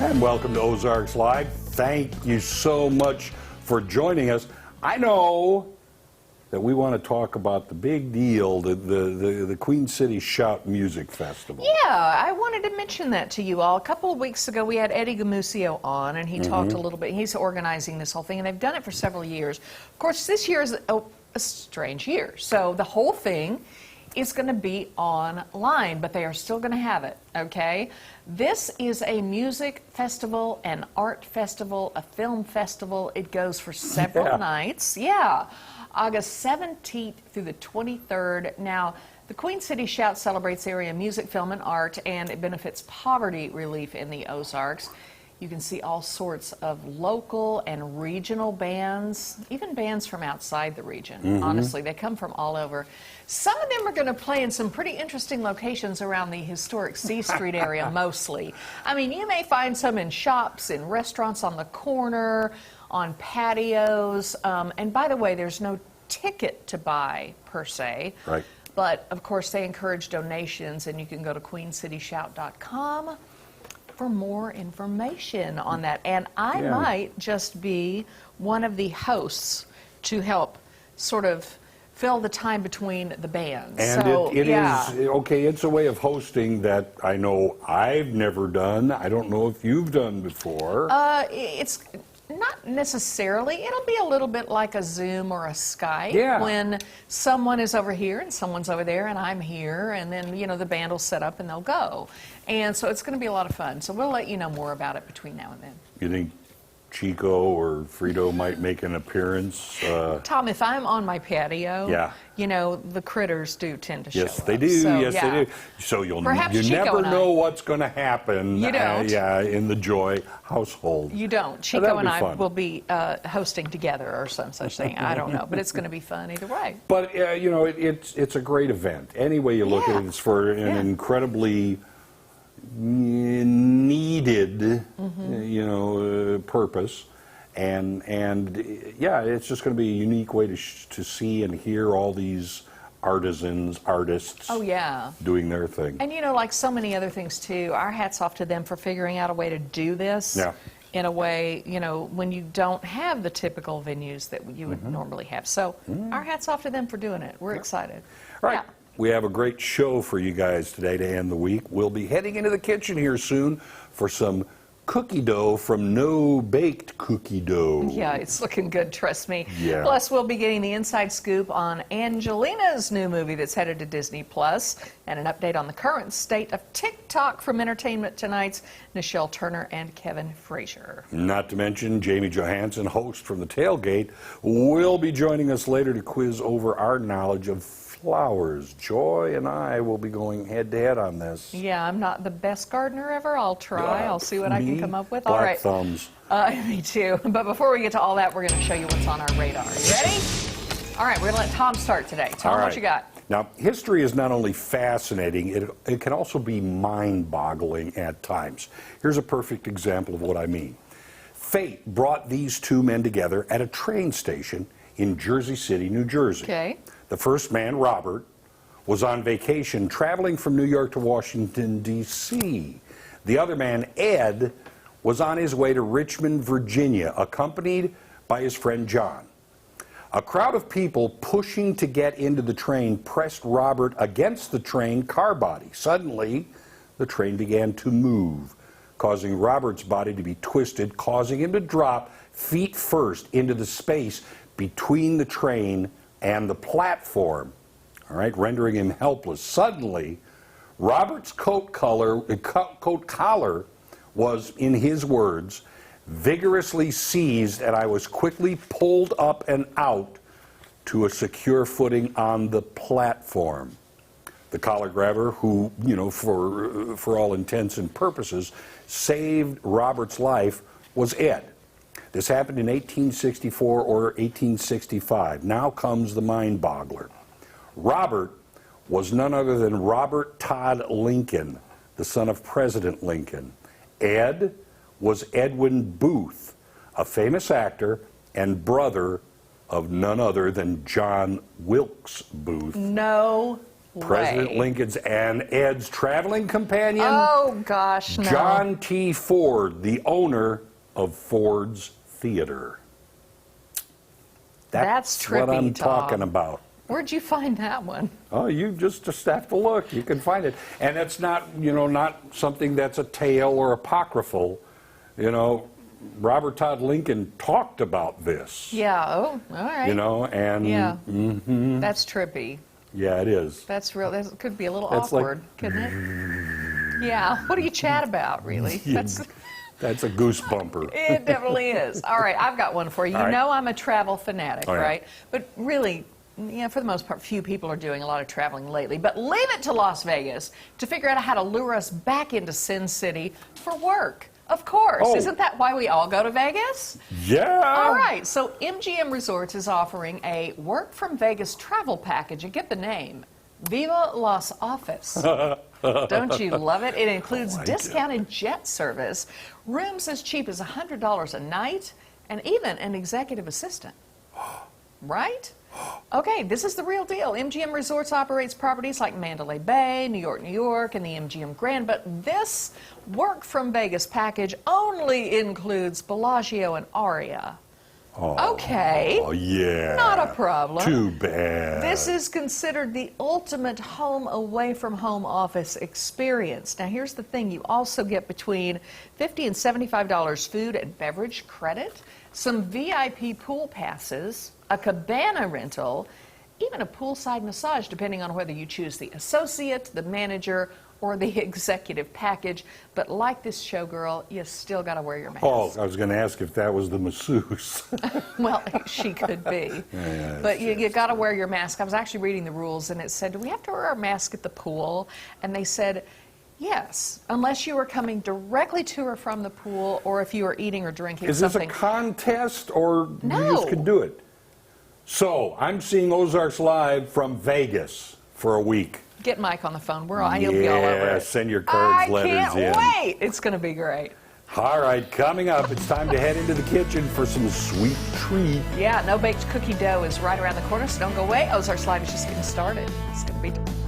And welcome to Ozarks Live. Thank you so much for joining us. I know that we want to talk about the big deal, the Queen City Shout Music Festival. Yeah, I wanted to mention that to you all. A couple of weeks ago, we had Eddie Gamusio on, and he talked a little bit. He's organizing this whole thing, and they've done it for several years. Of course, this year is a strange year, so the whole thing is going to be online, but they are still going to have it, okay? This is a music festival, an art festival, a film festival. It goes for several nights. Yeah. August 17th through the 23rd. Now, the Queen City Shout celebrates area music, film, and art, and it benefits poverty relief in the Ozarks. You can see all sorts of local and regional bands, even bands from outside the region. Honestly, they come from all over. Some of them are going to play in some pretty interesting locations around the historic C Street area, mostly. I mean, you may find some in shops, in restaurants on the corner, on patios. And by the way, there's no ticket to buy, per se. Right. But, of course, they encourage donations, and you can go to queencityshout.com for more information on that. And I might just be one of the hosts to help sort of fill the time between the bands. And so, it is, okay, it's a way of hosting that I know I've never done. I don't know if you've done before. It's not necessarily. It'll be a little bit like a Zoom or a Skype when someone is over here and someone's over there and I'm here, and then, you know, the band will set up and they'll go. And so it's going to be a lot of fun. So we'll let you know more about it between now and then. You think Chico or Frito might make an appearance? Tom, if I'm on my patio, you know, the critters do tend to show up. Yes, they do. So, yes, they do. So you Chico never know what's going to happen. You don't. In the Joy household. You don't. Chico and I will be hosting together or some such thing. I don't know, but it's going to be fun either way. But you know, it's a great event. Any way you look at it, it's for an incredibly needed, you know, purpose, and yeah, it's just going to be a unique way to see and hear all these artists doing their thing. And you know, like so many other things too, our hats off to them for figuring out a way to do this in a way, you know, when you don't have the typical venues that you would normally have. So our hats off to them for doing it. We're excited. All right. We have a great show for you guys today to end the week. We'll be heading into the kitchen here soon for some cookie dough from No Baked Cookie Dough. Yeah, it's looking good, trust me. Yeah. Plus, we'll be getting the inside scoop on Angelina's new movie that's headed to Disney Plus, and an update on the current state of TikTok from Entertainment Tonight's Nichelle Turner and Kevin Frazier. Not to mention, Jamie Johansson, host from The Tailgate, will be joining us later to quiz over our knowledge of flowers. Joy and I will be going head-to-head on this. Yeah, I'm not the best gardener ever. I'll try. I'll see what I can come up with. All right. Thumbs. Me too. But before we get to all that, we're going to show you what's on our radar. You ready? All right, we're going to let Tom start today. Tom, what you got? Now, history is not only fascinating, it can also be mind-boggling at times. Here's a perfect example of what I mean. Fate brought these two men together at a train station in Jersey City, New Jersey. Okay. The first man, Robert, was on vacation traveling from New York to Washington, D.C. The other man, Ed, was on his way to Richmond, Virginia, accompanied by his friend John. A crowd of people pushing to get into the train pressed Robert against the train car body. Suddenly, the train began to move, causing Robert's body to be twisted, causing him to drop feet first into the space between the train and the platform, all right, rendering him helpless. Suddenly, Robert's coat collar was, in his words, vigorously seized, and I was quickly pulled up and out to a secure footing on the platform. The collar grabber, who, you know, for all intents and purposes, saved Robert's life, was Ed. This happened in 1864 or 1865. Now comes the mind-boggler. Robert was none other than Robert Todd Lincoln, the son of President Lincoln. Ed was Edwin Booth, a famous actor and brother of none other than John Wilkes Booth. No President way. Lincoln's and Ed's traveling companion, Oh, gosh, no. John T. Ford, the owner of Ford's Theater. That's what trippy, I'm Tom. talking about. Where'd you find that one? Oh, you just have to look. You can find it. And it's not, not something that's a tale or apocryphal. Robert Todd Lincoln talked about this. Yeah, oh, all right. And Yeah, that's trippy. yeah, it is. That's real. That could be a little That's like- awkward, couldn't it? Yeah. What do you chat about, really? That's a goose bumper. It definitely is. All right, I've got one for you. All You right. know I'm a travel fanatic, Oh, yeah. right? But really, for the most part, few people are doing a lot of traveling lately. But leave it to Las Vegas to figure out how to lure us back into Sin City for work. Of course. Oh. Isn't that why we all go to Vegas? Yeah. All right, so MGM Resorts is offering a work from Vegas travel package, and get the name, Viva Las Office. Don't you love it? It includes like discounted jet service, rooms as cheap as $100 a night, and even an executive assistant. Right? Okay, this is the real deal. MGM Resorts operates properties like Mandalay Bay, New York, and the MGM Grand, but this work from Vegas package only includes Bellagio and Aria. Okay. Oh, yeah. Not a problem. Too bad. This is considered the ultimate home away from home office experience. Now, here's the thing. You also get between $50 and $75 food and beverage credit, some VIP pool passes, a cabana rental, even a poolside massage, depending on whether you choose the associate, the manager, or the executive package. But like this showgirl, you still got to wear your mask. Oh, I was going to ask if that was the masseuse. Well, she could be. Yeah, but you got to wear your mask. I was actually reading the rules, and it said, do we have to wear our mask at the pool? And they said, yes, unless you are coming directly to or from the pool, or if you are eating or drinking Is this something. a contest, or you No. just can do it? So, I'm seeing Ozarks Live from Vegas for a week. Get Mike on the phone. He'll be all over Yeah, it. send your cards, letters in. I can't wait. It's going to be great. All right, coming up, it's time to head into the kitchen for some sweet treat. Yeah, no baked cookie dough is right around the corner, so don't go away. Ozarks Live is just getting started. It's going to be